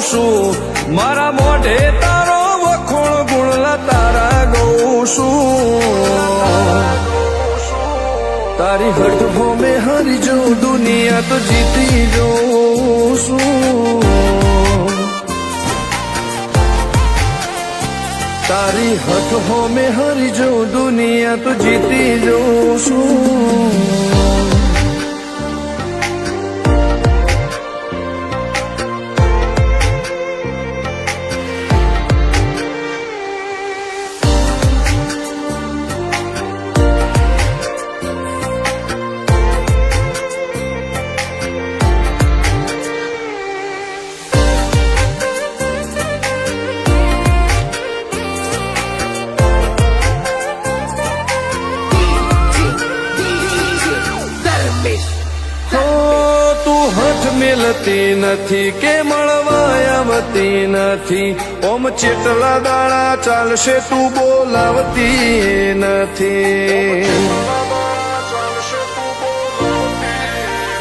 છું મારા મોઢે તારો વખોણ ગુણલા તારા ગઉં છું તારી હઠ મેં હારી જો દુનિયા તો જીતી જોઉં છું તારી હઠ મેં હારી જો દુનિયા તો જીતી જોઉં છું મિલતી નથી કે મળવા આવતી નથી ઓમ ચેટલા દાડા ચાલશે તું બોલાવતી નથી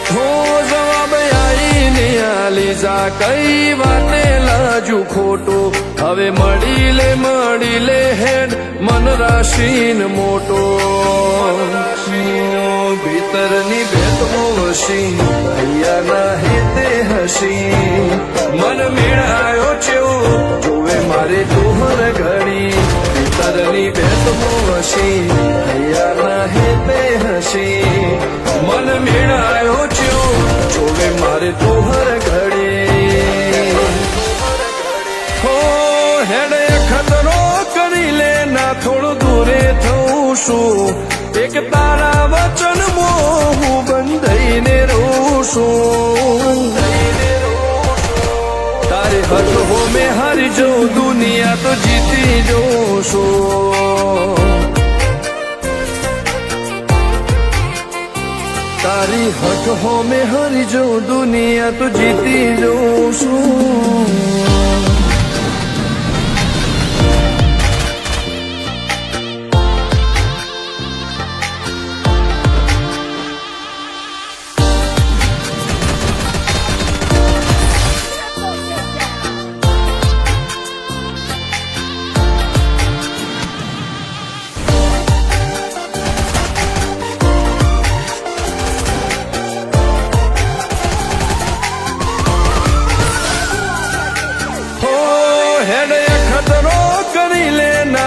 હો જવાબ આઈને આલી જા કઈ વાતે લાજુ ખોટું હવે મળી લે હેડ મન રાશીન મોટો ભીતરની ભેટો હસી ભૈયાના હેતે હસી મન મેળાયો છેવો જોવે મારે તોહર ઘડી ભીતરની ભેટો હસી ભૈયાના હેતે હસી મન મેળાયો છેવો જોવે મારે તોહર ઘડી હો હેડે ખતરો કરી લે ના થોડું દૂરે થઉં છું એક તારા વચન હું બંધાઈને રહું છું તારે હઠ મેં હારી જાઉં દુનિયા તો જીતી જોઉં છું તારી હઠ મેં હારી જાઉં દુનિયા તો જીતી જોઉં છું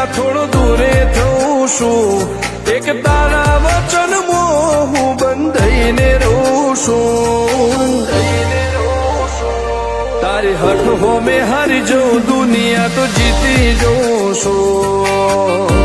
થોડું દૂરે થઉં છું એક તારા વચન હું બંધાઈને રહું છું તારી હઠ મેં હારી જાઉં દુનિયા તો જીતી જોઉં છું